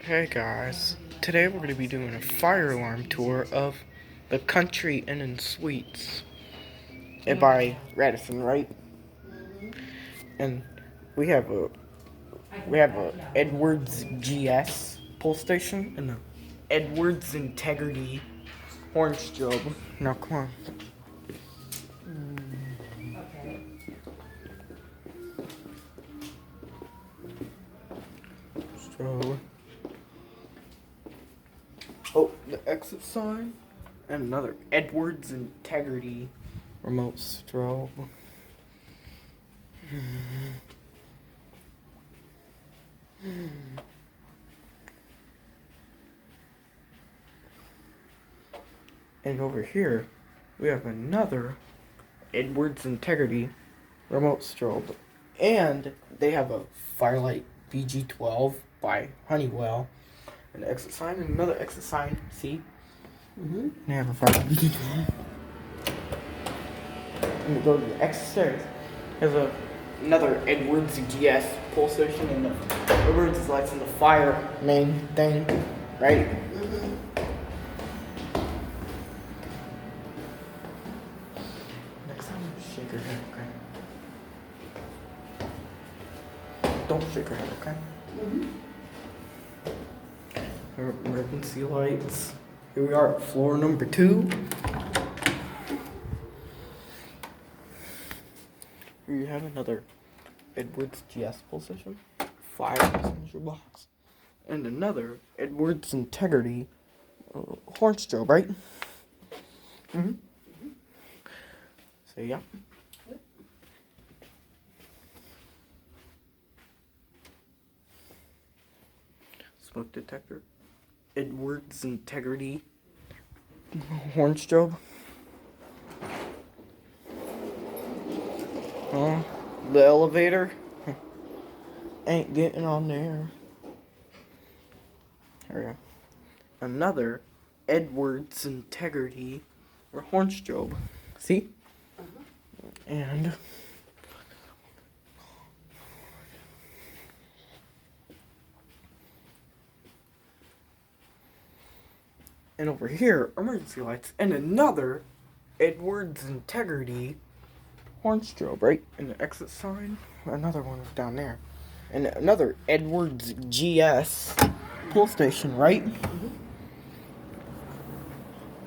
Hey guys, today we're going to be doing a fire alarm tour of the Country Inn and Suites by Raddison, right? And we have a Edwards GS pull station and a Edwards Integrity orange strobe. Now come on. Strobe. Oh, the exit sign and another Edwards Integrity remote strobe. And over here, we have another Edwards Integrity remote strobe. And they have a Firelight BG12 by Honeywell. An exit sign and another exit sign. See? They have a Firelight BG12. And we go to the exit stairs. There's another Edwards GS pull station and the emergency lights and the fire main thing, right? Next time, shake your head, okay? Don't shake your head, okay? Emergency lights. Here we are at floor number 2. Here you have another Edwards GS pull station, fire extinguisher box, and another Edwards Integrity horn strobe, right? So yeah. Smoke detector, Edwards Integrity horn strobe. The elevator ain't getting on there. There we go. Another Edwards Integrity or horn strobe. See? And over here, emergency lights and another Edwards Integrity horn strobe, right? And the exit sign. Another one down there. And another Edwards GS pull station, right?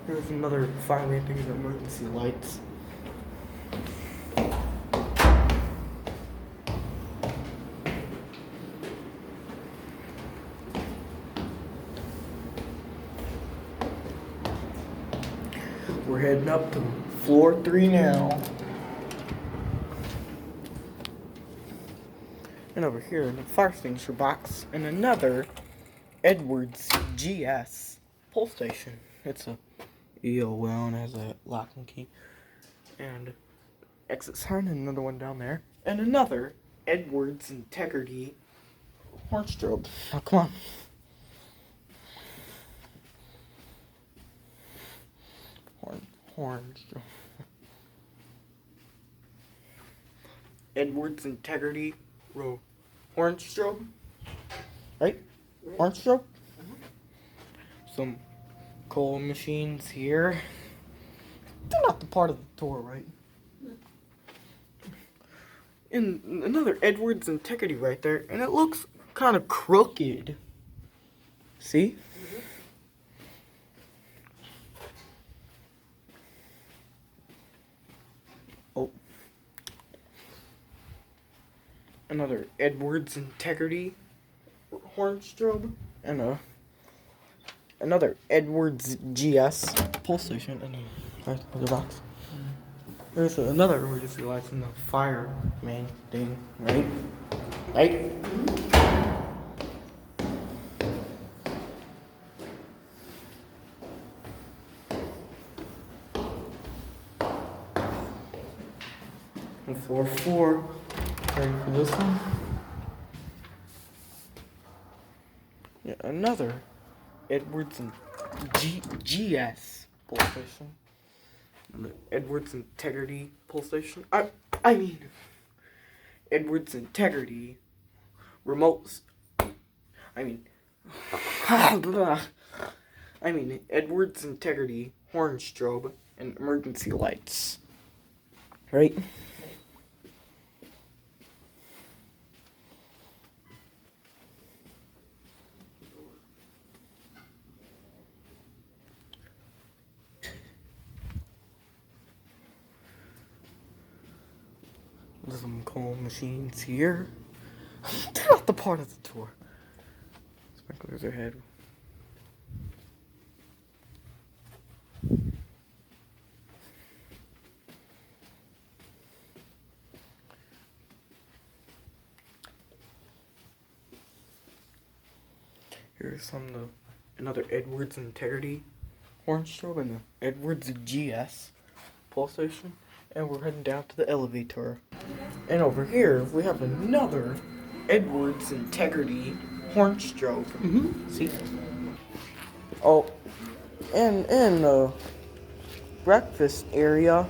Here's another fire ramping of emergency lights. We're heading up to floor 3 now. And over here in the fire extinguisher box, and another Edwards GS pull station. It's a EOL and has a lock and key. And exit sign, and another one down there. And another Edwards Integrity horn strobe. Now come on. Horn strobe. Edwards Integrity horn strobe. Right? Horn strobe. Some coal machines here. They're not the part of the tour, right? And another Edwards Integrity right there, and it looks kind of crooked. See? Oh. Another Edwards Integrity horn strobe, and another Edwards GS pull station in the box. There's another emergency lights in the fire main thing, right? Right? And floor 4, ready for this one? Yeah, another Edwards and GS pull station. The Edwards Integrity pull station. I mean, Edwards Integrity remotes. I mean, I mean, Edwards Integrity, horn strobe, and emergency lights. Right? There's some coal machines here. They're not the part of the tour. Sprinklers ahead. Here's another Edwards Integrity horn strobe and the Edwards GS pull station. And we're heading down to the elevator. And over here we have another Edwards Integrity horn strobe. See? Oh, and in the breakfast area.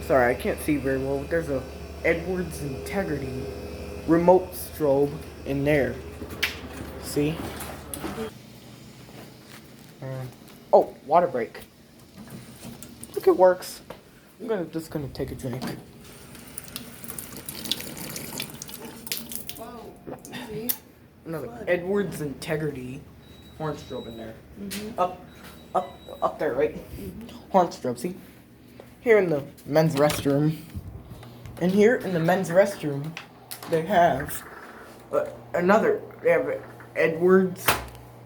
Sorry, I can't see very well. But there's a Edwards Integrity remote strobe in there. See? Oh, water break. Look, it works. I'm just gonna take a drink. Whoa. See? Another Edwards Integrity horn strobe in there. Up there, right? Horn strobe. See? Here in the men's restroom. And here in the men's restroom, they have they have Edwards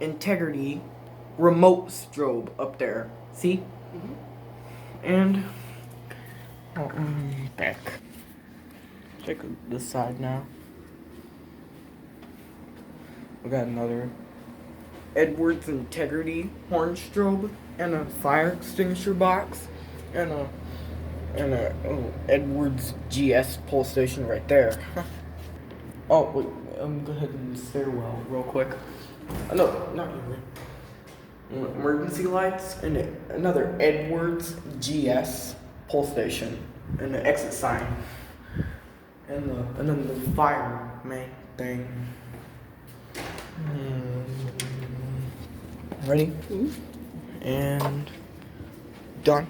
Integrity remote strobe up there. See? And back. Check this side now. We got another Edwards Integrity horn strobe and a fire extinguisher box and a Edwards GS pull station right there. Oh wait, I'm gonna head in the stairwell real quick. No, not even. Emergency lights and another Edwards GS pull station and the exit sign and then the fireman thing. Ready? And done.